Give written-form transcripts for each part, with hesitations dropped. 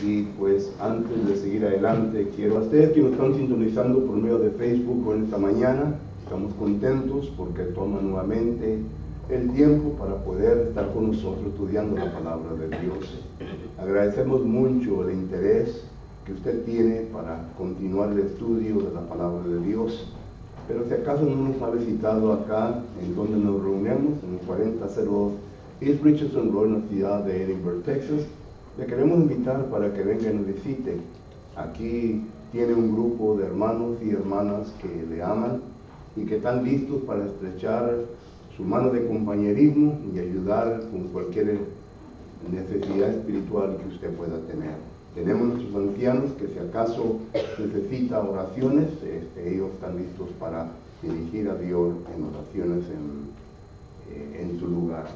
Y pues antes de seguir adelante, quiero a ustedes que nos están sintonizando por medio de Facebook o en esta mañana, estamos contentos porque toman nuevamente el tiempo para poder estar con nosotros estudiando la palabra de Dios. Agradecemos mucho el interés que usted tiene para continuar el estudio de la palabra de Dios. Pero si acaso no nos ha visitado acá, en donde nos reunimos, en el 4002 East Richardson Road, en la ciudad de Edinburgh, Texas, le queremos invitar para que venga y nos visite. Aquí tiene un grupo de hermanos y hermanas que le aman y que están listos para estrechar su mano de compañerismo y ayudar con cualquier necesidad espiritual que usted pueda tener. Tenemos nuestros ancianos que si acaso necesita oraciones, ellos están listos para dirigir a Dios en oraciones en su lugar.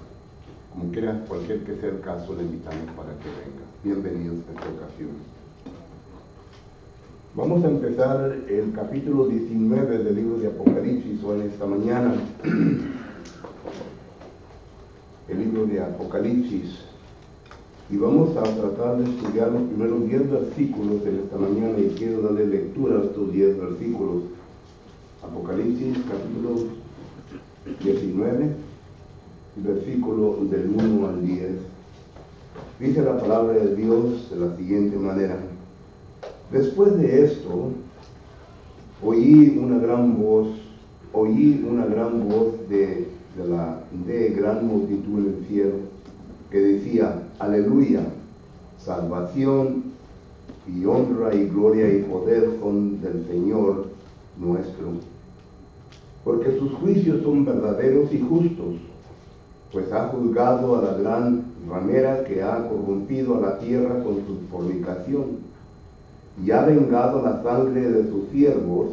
Como quiera, cualquier que sea el caso, le invitamos para que venga. Bienvenidos a esta ocasión. Vamos a empezar el capítulo 19 del libro de Apocalipsis hoy en esta mañana. El libro de Apocalipsis. Y vamos a tratar de estudiar los primeros 10 versículos de esta mañana y quiero darle lectura a estos 10 versículos. Apocalipsis capítulo 19, versículo del 1 al 10. Dice la palabra de Dios de la siguiente manera: después de esto, oí una gran voz de gran multitud en el cielo, que decía: aleluya, salvación y honra y gloria y poder son del Señor nuestro, porque sus juicios son verdaderos y justos, pues ha juzgado a la gran ramera que ha corrompido a la tierra con su fornicación, y ha vengado la sangre de sus siervos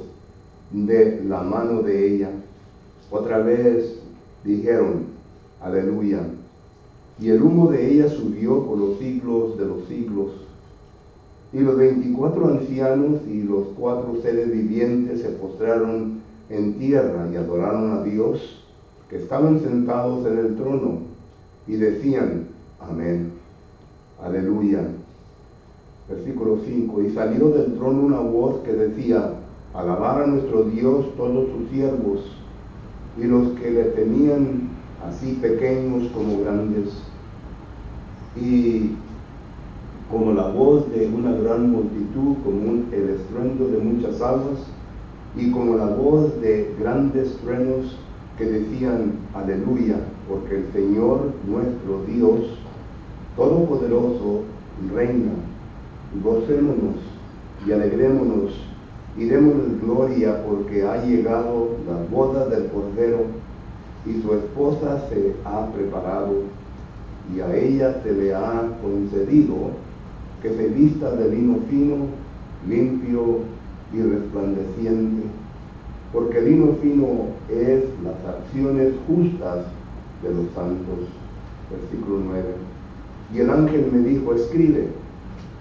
de la mano de ella. Otra vez dijeron: aleluya. Y el humo de ella subió por los siglos de los siglos. Y los 24 ancianos y los 4 seres vivientes se postraron en tierra y adoraron a Dios, que estaban sentados en el trono, y decían: amén, aleluya. Versículo 5. Y salió del trono una voz que decía: alabar a nuestro Dios todos sus siervos, y los que le temían, así pequeños como grandes. Y como la voz de una gran multitud, como el estruendo de muchas aguas, y como la voz de grandes truenos que decían: aleluya, porque el Señor nuestro Dios Todopoderoso reina. Gocémonos y alegrémonos y démosle gloria, porque ha llegado la boda del Cordero, y su esposa se ha preparado, y a ella se le ha concedido que se vista de lino fino, limpio y resplandeciente, porque el lino fino es las acciones justas de los santos. Versículo 9. Y el ángel me dijo: escribe,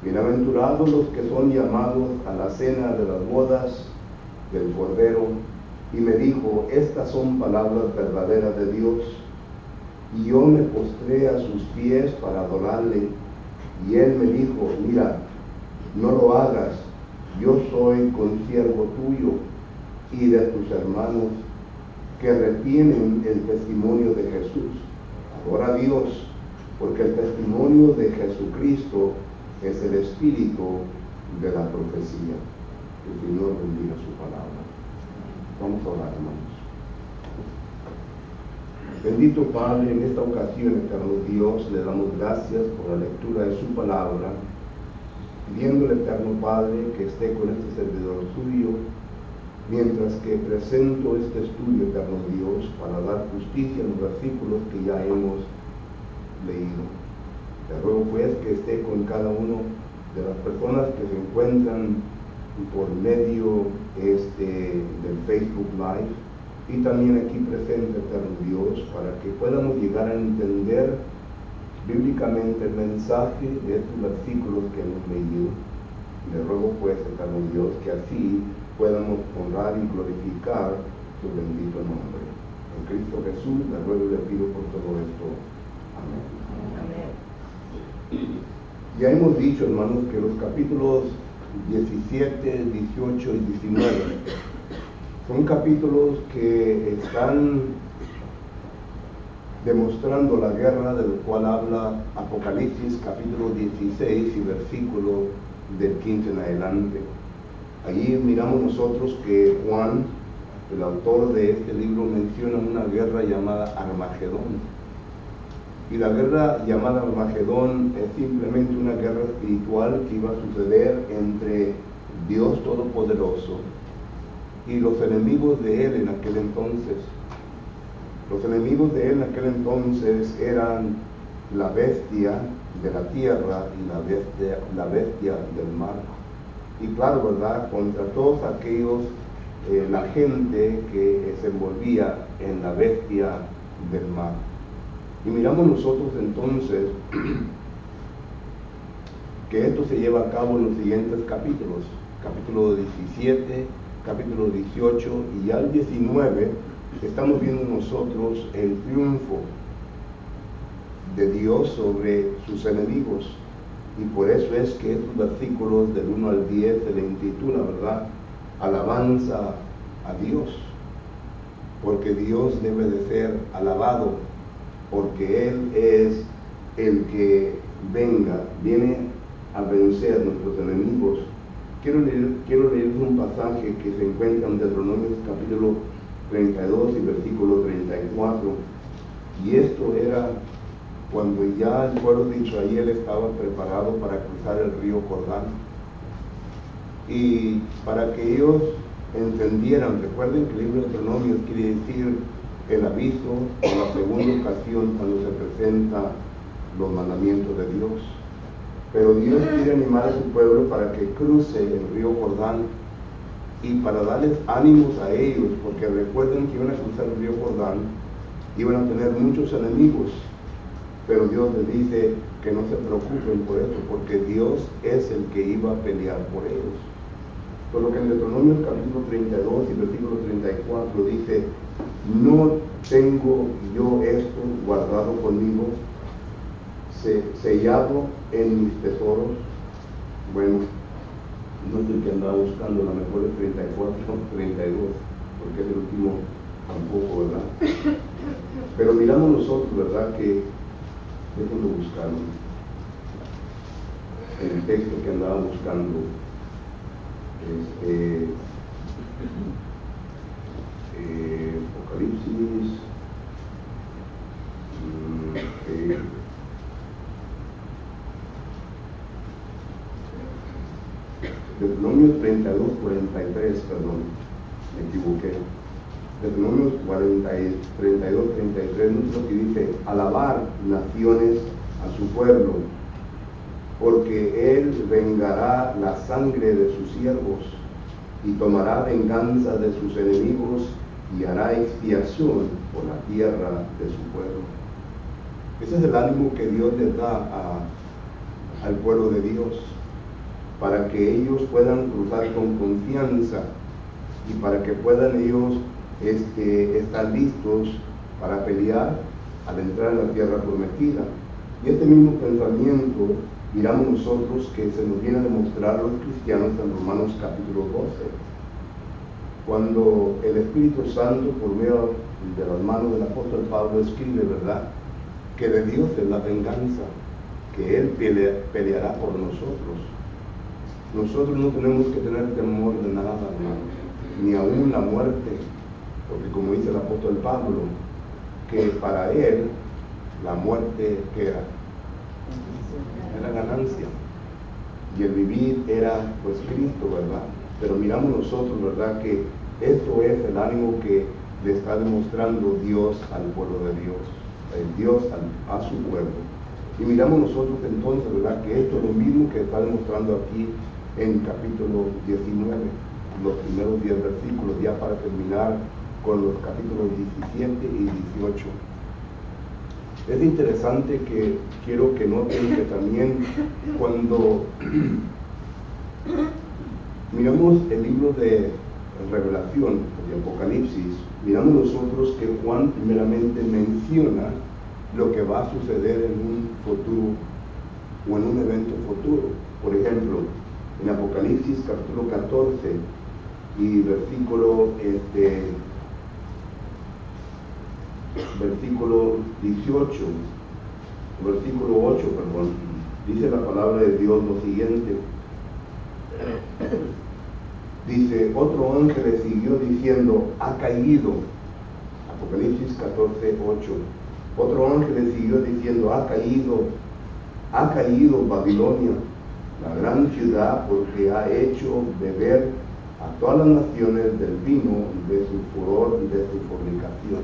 bienaventurados los que son llamados a la cena de las bodas del Cordero. Y me dijo: estas son palabras verdaderas de Dios. Y yo me postré a sus pies para adorarle. Y él me dijo: mira, no lo hagas, yo soy consiervo tuyo y de tus hermanos que retienen el testimonio de Jesús. Adora a Dios, porque el testimonio de Jesucristo es el espíritu de la profecía. Que el Señor bendiga su palabra. Vamos a orar, hermanos. Bendito Padre, en esta ocasión, eterno Dios, le damos gracias por la lectura de su palabra, pidiéndole, eterno Padre, que esté con este servidor suyo, mientras que presento este estudio, eterno Dios, para dar justicia en los versículos que ya hemos leído. Te ruego pues que esté con cada uno de las personas que se encuentran por medio del Facebook Live, y también aquí presente, eterno Dios, para que podamos llegar a entender bíblicamente el mensaje de estos versículos que hemos leído. Le ruego pues, eterno Dios, que así podamos honrar y glorificar su bendito nombre. En Cristo Jesús le ruego y le pido por todo esto. Amén. Amén. Ya hemos dicho, hermanos, que los capítulos 17, 18 y 19 son capítulos que están demostrando la guerra del cual habla Apocalipsis capítulo 16 y versículo del 15 en adelante. Allí miramos nosotros que Juan, el autor de este libro, menciona una guerra llamada Armagedón. Y la guerra llamada Armagedón es simplemente una guerra espiritual que iba a suceder entre Dios Todopoderoso y los enemigos de él en aquel entonces. Los enemigos de él en aquel entonces eran la bestia de la tierra y la bestia del mar. Y claro, ¿verdad?, contra todos aquellos, la gente que se envolvía en la bestia del mar. Y miramos nosotros entonces que esto se lleva a cabo en los siguientes capítulos, capítulo 17, capítulo 18 y al 19, estamos viendo nosotros el triunfo de Dios sobre sus enemigos. Y por eso es que estos versículos del 1 al 10 se le intitula, ¿verdad?, alabanza a Dios, porque Dios debe de ser alabado, porque Él es el que viene a vencer a nuestros enemigos. Quiero leer un pasaje que se encuentra en Deuteronomio capítulo 32 y versículo 34, y esto era cuando ya el pueblo de Israel estaba preparado para cruzar el río Jordán, y para que ellos entendieran. Recuerden que el libro de Deuteronomio quiere decir el aviso o la segunda ocasión cuando se presenta los mandamientos de Dios. Pero Dios quiere animar a su pueblo para que cruce el río Jordán y para darles ánimos a ellos, porque recuerden que iban a cruzar el río Jordán, iban a tener muchos enemigos, pero Dios les dice que no se preocupen por eso, porque Dios es el que iba a pelear por ellos. Por lo que en Deuteronomio capítulo 32 y versículo 34 dice: no tengo yo esto guardado conmigo, sellado en mis tesoros. Bueno, no es el que andaba buscando, la mejor es 34, 32, porque es el último tampoco, ¿verdad? Pero miramos nosotros, ¿verdad?, que déjenlo buscar el texto que andaba buscando. Apocalipsis, Deuteronomio 32, 43, perdón, me equivoqué. Deuteronomio 32, 33, es lo que dice: alabar naciones a su pueblo, porque él vengará la sangre de sus siervos y tomará venganza de sus enemigos y hará expiación por la tierra de su pueblo. Ese es el ánimo que Dios les da al pueblo de Dios, para que ellos puedan cruzar con confianza y para que puedan ellos estar listos para pelear al entrar en la tierra prometida. Y este mismo pensamiento miramos nosotros que se nos viene a demostrar los cristianos en Romanos capítulo 12, cuando el Espíritu Santo, por medio de las manos del apóstol Pablo, escribe, ¿verdad?, que de Dios es la venganza, que Él peleará por nosotros. Nosotros no tenemos que tener temor de nada, hermanos, ni aún la muerte, porque como dice el apóstol Pablo, que para él la muerte, ¿qué era? Era ganancia, y el vivir era pues Cristo, ¿verdad? Pero miramos nosotros, ¿verdad?, que esto es el ánimo que le está demostrando Dios al pueblo de Dios, Dios a su pueblo. Y miramos nosotros entonces, ¿verdad?, que esto es lo mismo que está demostrando aquí en capítulo 19, los primeros 10 versículos, ya para terminar con los capítulos 17 y 18. Es interesante que quiero que noten que también cuando miramos el libro de Revelación, de Apocalipsis, miramos nosotros que Juan primeramente menciona lo que va a suceder en un futuro o en un evento futuro. Por ejemplo, en Apocalipsis capítulo 14 y versículo 18, versículo 8, perdón, dice la palabra de Dios lo siguiente. Dice, otro ángel le siguió diciendo, ha caído. Apocalipsis 14, 8. Otro ángel le siguió diciendo, ha caído Babilonia, la gran ciudad, porque ha hecho beber a todas las naciones del vino de su furor y de su fornicación.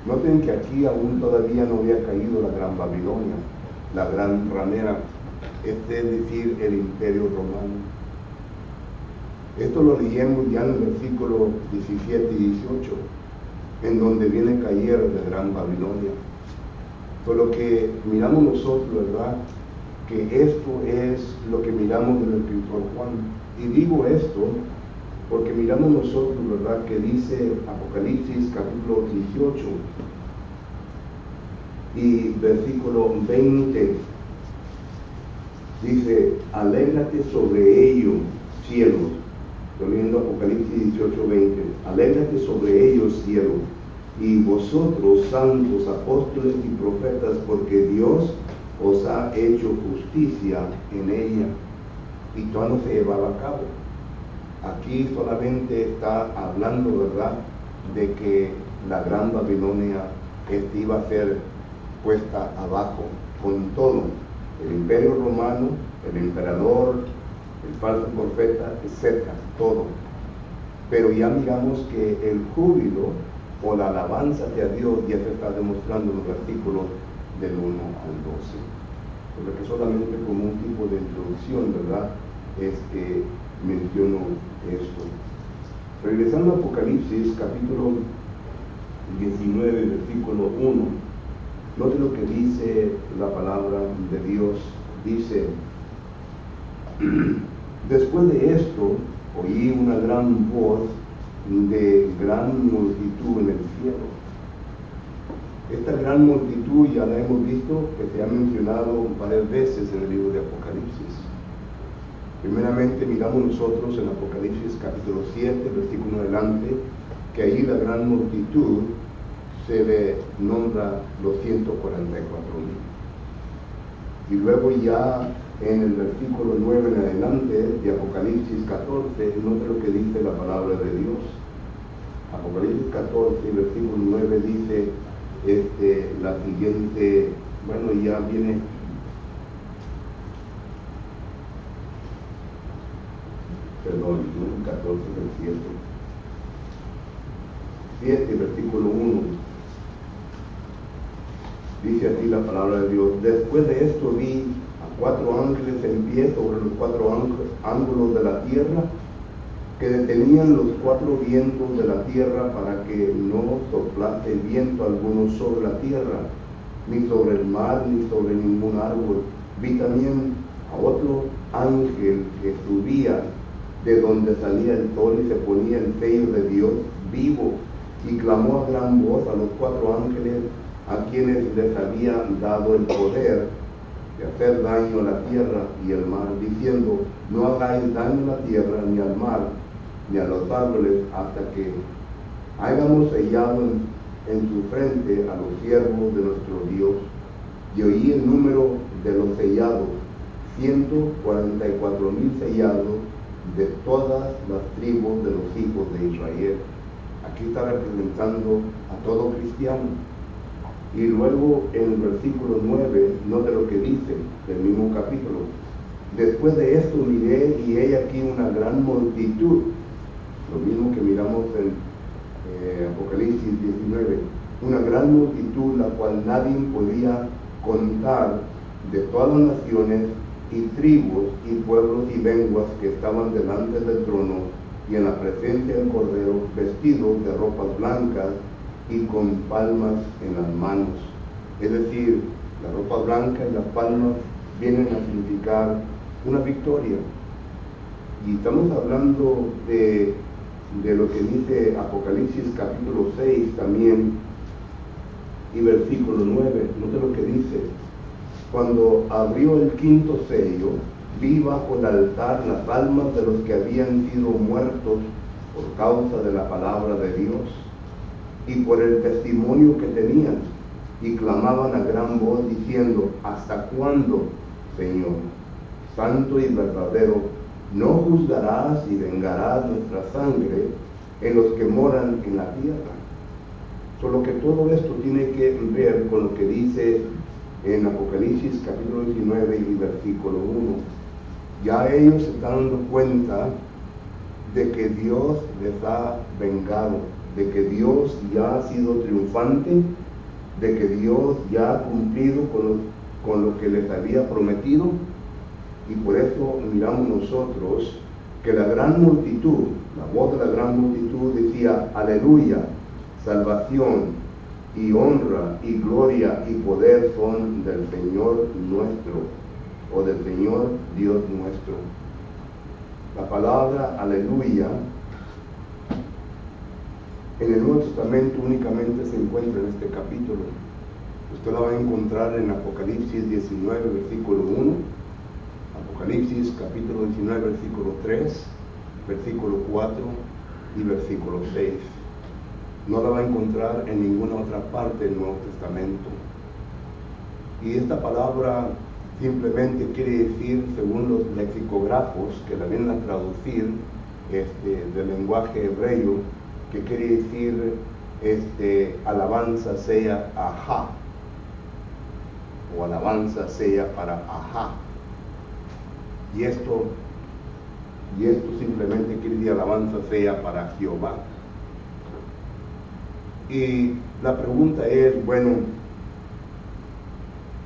Noten que aquí aún todavía no había caído la gran Babilonia, la gran ramera, es decir, el imperio romano. Esto lo leemos ya en el versículo 17 y 18, en donde viene caer la gran Babilonia. Por lo que miramos nosotros, ¿verdad?, que esto es lo que miramos en el escritor Juan. Y digo esto porque miramos nosotros, ¿verdad?, que dice Apocalipsis capítulo 18 y versículo 20, dice, alégrate sobre ellos, cielos. Estoy leyendo Apocalipsis 18, 20. Alégrate sobre ellos, cielos, y vosotros, santos, apóstoles y profetas, porque Dios os ha hecho justicia en ella, y todavía no se llevaba a cabo. Aquí solamente está hablando, ¿verdad?, de que la gran Babilonia iba a ser puesta abajo con todo, el imperio romano, el emperador, el falso profeta, etc., todo. Pero ya miramos que el júbilo o la alabanza hacia Dios ya se está demostrando en los versículos del 1 al 12. Porque solamente como un tipo de introducción, ¿verdad?, es que menciono esto. Regresando a Apocalipsis, capítulo 19, versículo 1, note lo que dice la palabra de Dios. Dice, después de esto, oí una gran voz de gran multitud en el cielo. Esta gran multitud ya la hemos visto que se ha mencionado varias veces en el libro de Apocalipsis. Primeramente miramos nosotros en Apocalipsis capítulo 7, versículo 1 adelante, que ahí la gran multitud se le nombra los 144,000. Y luego ya en el versículo 9 en adelante de Apocalipsis 14, note lo que dice la palabra de Dios. Apocalipsis 14, versículo 9 dice la siguiente, bueno, ya viene, perdón, no 14, el 7, versículo 1. Dice así la palabra de Dios. Después de esto vi a 4 ángeles en pie sobre los 4 ángulos de la tierra, que detenían los 4 vientos de la tierra para que no soplase viento alguno sobre la tierra, ni sobre el mar, ni sobre ningún árbol. Vi también a otro ángel que subía de donde salía el sol y se ponía el sello de Dios vivo, y clamó a gran voz a los 4 ángeles a quienes les había dado el poder de hacer daño a la tierra y al mar, diciendo, no hagáis daño a la tierra, ni al mar, ni a los árboles, hasta que hayamos sellado en su frente a los siervos de nuestro Dios. Y oí el número de los sellados, 144,000 sellados de todas las tribus de los hijos de Israel. Aquí está representando a todo cristiano. Y luego en el versículo 9, note lo que dice del mismo capítulo. Después de esto miré y he aquí una gran multitud, lo mismo que miramos en Apocalipsis 19, una gran multitud la cual nadie podía contar, de todas las naciones y tribus y pueblos y lenguas que estaban delante del trono y en la presencia del Cordero, vestidos de ropas blancas y con palmas en las manos. Es decir, la ropa blanca y las palmas vienen a significar una victoria. Y estamos hablando de lo que dice Apocalipsis capítulo 6 también y versículo 9. Note lo que dice. cuando abrió el quinto sello, vi bajo el altar las almas de los que habían sido muertos por causa de la palabra de Dios y por el testimonio que tenían, y clamaban a gran voz diciendo: ¿hasta cuándo, Señor, santo y verdadero, no juzgarás y vengarás nuestra sangre en los que moran en la tierra? Solo que todo esto tiene que ver con lo que dice en Apocalipsis capítulo 19 y versículo 1. Ya ellos se están dando cuenta de que Dios les ha vengado, de que Dios ya ha sido triunfante, de que Dios ya ha cumplido con lo que les había prometido. Y por eso miramos nosotros que la gran multitud, la voz de la gran multitud decía: aleluya, salvación y honra y gloria y poder son del Señor nuestro, o del Señor Dios nuestro. La palabra aleluya en el Nuevo Testamento únicamente se encuentra en este capítulo. Usted la va a encontrar en Apocalipsis 19, versículo 1, Apocalipsis capítulo 19, versículo 3, versículo 4 y versículo 6. No la va a encontrar en ninguna otra parte del Nuevo Testamento. Y esta palabra simplemente quiere decir, según los lexicógrafos que la vienen a traducir del lenguaje hebreo, que quiere decir alabanza sea ajá, o alabanza sea para ajá. Y esto simplemente quiere decir alabanza sea para Jehová. Y la pregunta es, bueno,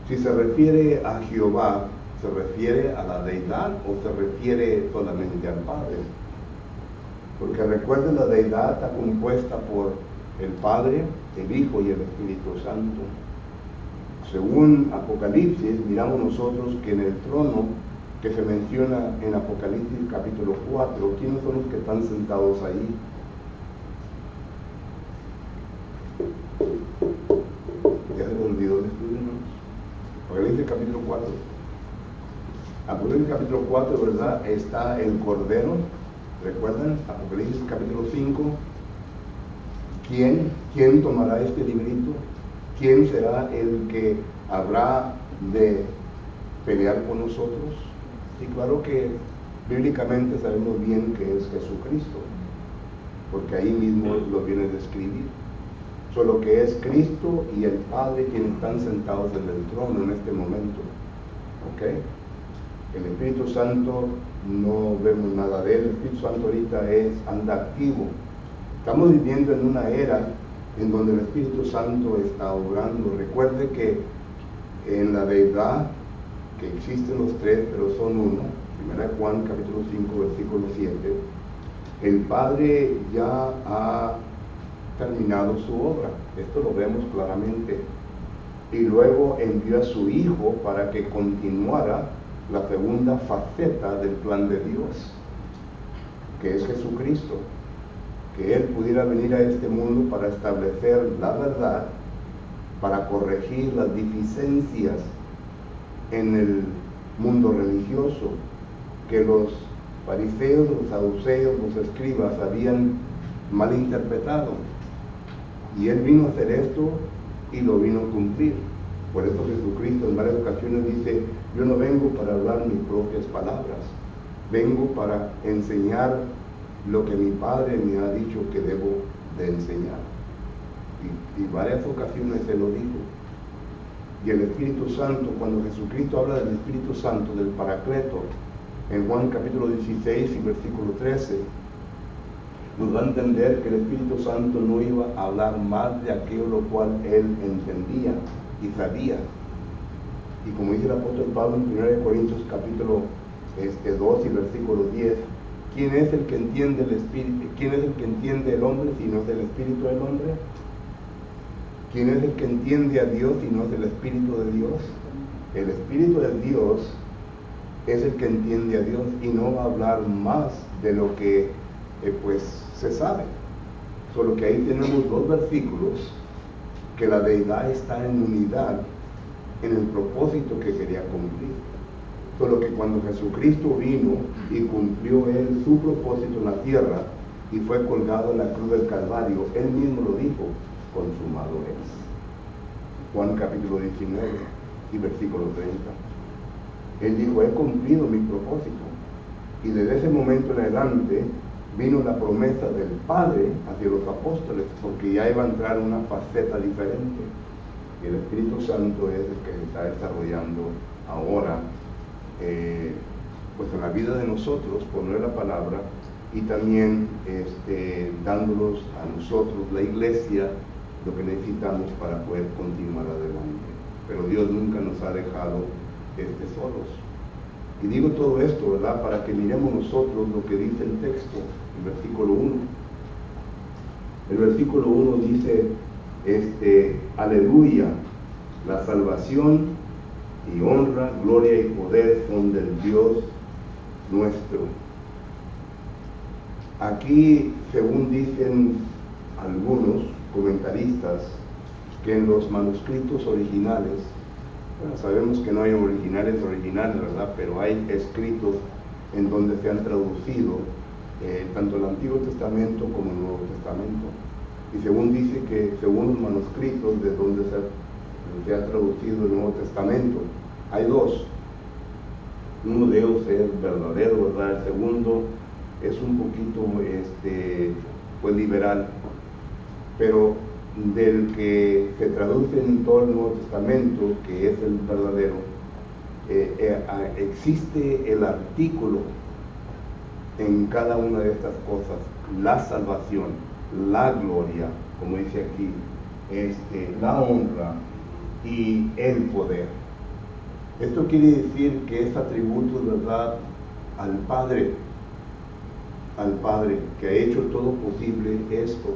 si se refiere a Jehová, ¿se refiere a la deidad o se refiere solamente al Padre? Porque recuerden, la deidad está compuesta por el Padre, el Hijo y el Espíritu Santo. Según Apocalipsis, miramos nosotros que en el trono que se menciona en Apocalipsis capítulo 4, ¿quiénes son los que están sentados ahí? Ya se me olvidó el estudio, ¿no? Apocalipsis capítulo 4. Apocalipsis capítulo 4, ¿verdad? Está el Cordero. ¿Recuerdan? Apocalipsis capítulo 5. ¿Quién tomará este librito? ¿Quién será el que habrá de pelear con nosotros? Y claro que bíblicamente sabemos bien que es Jesucristo, porque ahí mismo lo viene a describir. Solo que es Cristo y el Padre quienes están sentados en el trono en este momento. ¿Ok? El Espíritu Santo no vemos nada de él. El Espíritu Santo ahorita anda activo. Estamos viviendo en una era en donde el Espíritu Santo está obrando. Recuerde que en la deidad, que existen los tres, pero son uno, 1 Juan capítulo 5, versículo 7, el Padre ya ha terminado su obra. Esto lo vemos claramente. Y luego envió a su Hijo para que continuara la segunda faceta del plan de Dios, que es Jesucristo, que Él pudiera venir a este mundo para establecer la verdad, para corregir las deficiencias en el mundo religioso que los fariseos, los saduceos, los escribas habían malinterpretado. Y Él vino a hacer esto y lo vino a cumplir. Por eso Jesucristo en varias ocasiones dice: yo no vengo para hablar mis propias palabras, vengo para enseñar lo que mi Padre me ha dicho que debo de enseñar. Y varias ocasiones se lo dijo. Y el Espíritu Santo, cuando Jesucristo habla del Espíritu Santo, del Paracleto, en Juan capítulo 16 y versículo 13, nos da a entender que el Espíritu Santo no iba a hablar más de aquello lo cual Él entendía y sabía. Y como dice el apóstol Pablo en 1 Corintios capítulo 2 y versículo 10, ¿quién es el que entiende el Espíritu? ¿Quién es el que entiende el hombre si no es el Espíritu del hombre? ¿Quién es el que entiende a Dios si no es el Espíritu de Dios? El Espíritu de Dios es el que entiende a Dios y no va a hablar más de lo que se sabe. Solo que ahí tenemos dos versículos que la deidad está en unidad en el propósito que quería cumplir. Solo que cuando Jesucristo vino y cumplió Él su propósito en la tierra y fue colgado en la cruz del Calvario, Él mismo lo dijo: consumado es. Juan capítulo 19 y versículo 30. Él dijo: he cumplido mi propósito. Y desde ese momento en adelante vino la promesa del Padre hacia los apóstoles, porque ya iba a entrar una faceta diferente. Y el Espíritu Santo es el que se está desarrollando ahora, pues en la vida de nosotros, por medio de la palabra, y también dándonos a nosotros, la iglesia, lo que necesitamos para poder continuar adelante. Pero Dios nunca nos ha dejado solos. Y digo todo esto, ¿verdad?, para que miremos nosotros lo que dice el texto, el versículo 1. El versículo 1 dice, aleluya, la salvación y honra, gloria y poder son del Dios nuestro. Aquí, según dicen algunos comentaristas, que en los manuscritos originales, bueno, sabemos que no hay originales, ¿verdad?, pero hay escritos en donde se han traducido tanto el Antiguo Testamento como el Nuevo Testamento. Y según dice que, según los manuscritos de donde se ha traducido el Nuevo Testamento, hay dos. Uno de ellos es verdadero, ¿verdad? El segundo es un poquito pues liberal, pero del que se traduce en todo el Nuevo Testamento, que es el verdadero, existe el artículo en cada una de estas cosas: la salvación, la gloria, como dice aquí, la honra y el poder. Esto quiere decir que es atributo, ¿verdad?, al Padre, que ha hecho todo posible esto.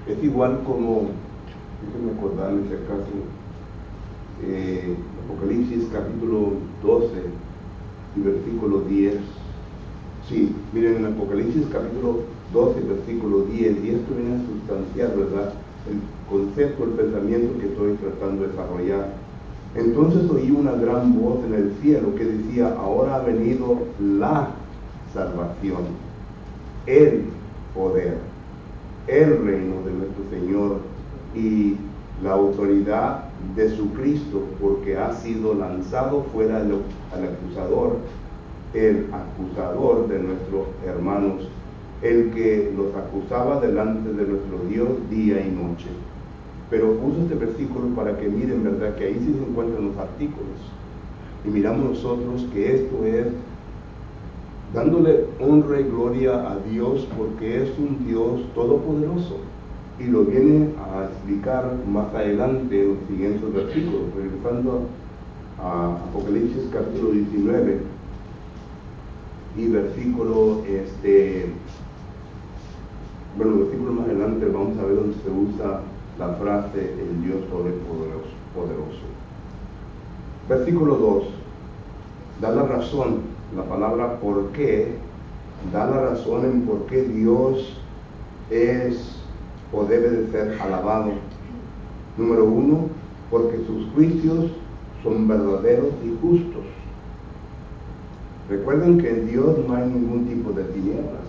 Es igual como, déjenme acordar en ese caso, Apocalipsis capítulo 12 y versículo 10. Sí, miren, en Apocalipsis capítulo 12, versículo 10, y esto viene a sustanciar, ¿verdad?, el concepto, el pensamiento que estoy tratando de desarrollar. Entonces oí una gran voz en el cielo que decía: ahora ha venido la salvación, el poder, el reino de nuestro Señor y la autoridad de su Cristo, porque ha sido lanzado fuera al acusador, el acusador de nuestros hermanos, el que los acusaba delante de nuestro Dios día y noche. Pero uso este versículo para que miren, ¿verdad?, que ahí sí se encuentran los artículos. Y miramos nosotros que esto es dándole honra y gloria a Dios, porque es un Dios todopoderoso. Y lo viene a explicar más adelante en los siguientes versículos. Regresando a Apocalipsis capítulo 19 y versículo, versículo más adelante vamos a ver donde se usa la frase el Dios todopoderoso. Versículo 2 da la razón, la palabra por qué da la razón en por qué Dios es o debe de ser alabado. Número 1, porque sus juicios son verdaderos y justos. Recuerden que en Dios no hay ningún tipo de tinieblas.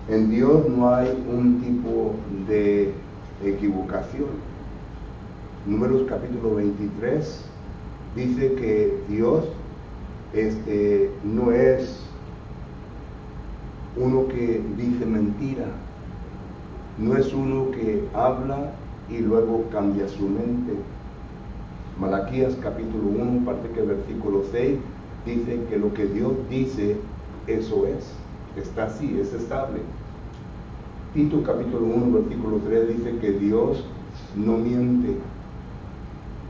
En Dios no hay un tipo de equivocación. Números capítulo 23 dice que Dios no es uno que dice mentira, no es uno que habla y luego cambia su mente. Malaquías capítulo 1, parte que el versículo 6 dice que lo que Dios dice, eso es, está así, es estable. Tito capítulo 1, versículo 3 dice que Dios no miente,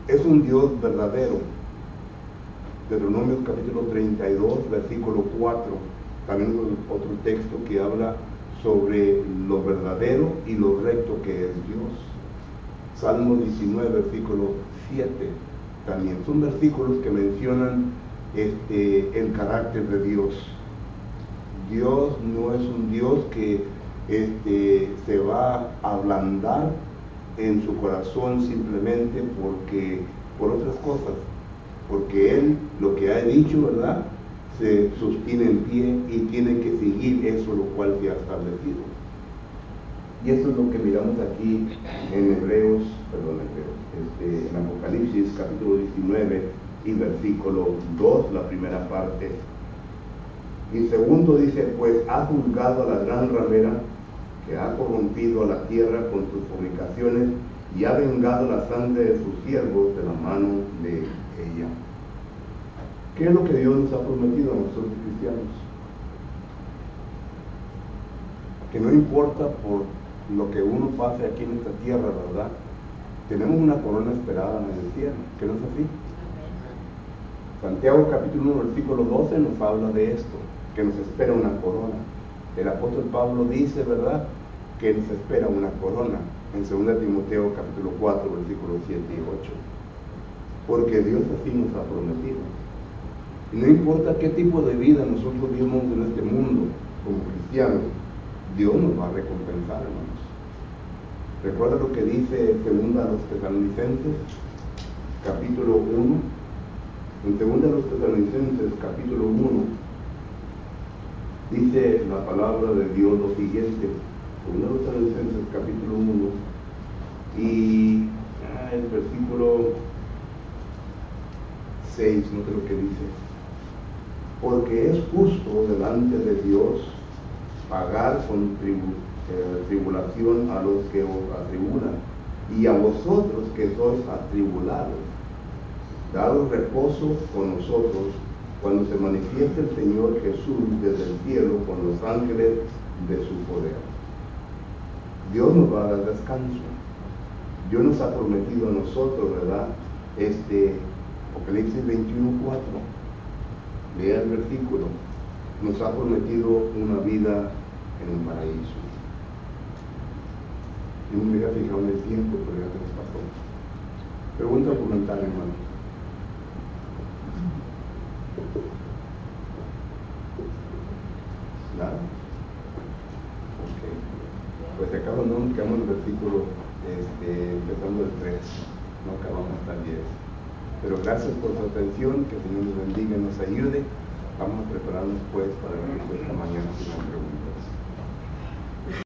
es un Dios verdadero. Deuteronomio capítulo 32, versículo 4, también otro texto que habla sobre lo verdadero y lo recto que es Dios. Salmo 19, versículo 7, también son versículos que mencionan el carácter de Dios. Dios no es un Dios que se va a ablandar en su corazón simplemente porque por otras cosas, porque Él lo que ha dicho, ¿verdad?, se sostiene en pie y tiene que seguir eso lo cual se ha establecido. Y eso es lo que miramos aquí en en Apocalipsis capítulo 19 y versículo 2, la primera parte. Y segundo dice, pues ha juzgado a la gran ramera que ha corrompido a la tierra con sus fornicaciones y ha vengado la sangre de sus siervos de la mano de ella. ¿Qué es lo que Dios nos ha prometido a nosotros cristianos? Que no importa por lo que uno pase aquí en esta tierra, ¿verdad?, tenemos una corona esperada en el cielo, ¿que no es así? Santiago capítulo 1 versículo 12 nos habla de esto, que nos espera una corona. El apóstol Pablo dice, ¿verdad?, que nos espera una corona en 2 Timoteo capítulo 4 versículos 7 y 8, porque Dios así nos ha prometido. Y no importa qué tipo de vida nosotros vivimos en este mundo como cristianos, Dios nos va a recompensar, hermanos. Recuerda lo que dice 2 Tesalonicenses capítulo 1. En 2 Tesalonicenses capítulo 1 dice la palabra de Dios lo siguiente. 2 Tesalonicenses capítulo 1 y el versículo 6, no sé lo que dice. Porque es justo delante de Dios pagar con tribulación a los que os atribulan, y a vosotros que sois atribulados, daros reposo con nosotros cuando se manifieste el Señor Jesús desde el cielo con los ángeles de su poder. Dios nos va a dar descanso. Dios nos ha prometido a nosotros, ¿verdad?, Apocalipsis 21:4. Lea el versículo. Nos ha prometido una vida en el paraíso. Y no me había fijado en el tiempo, pero ya se nos pasó. Pregunta o comentario, hermano. ¿Nada? Ok. Pues acá no nos quedamos en el versículo, empezando el 3. No acabamos hasta el 10. Pero gracias por su atención, que el Señor nos bendiga y nos ayude. Vamos a prepararnos pues para el resto de esta mañana sin la pregunta.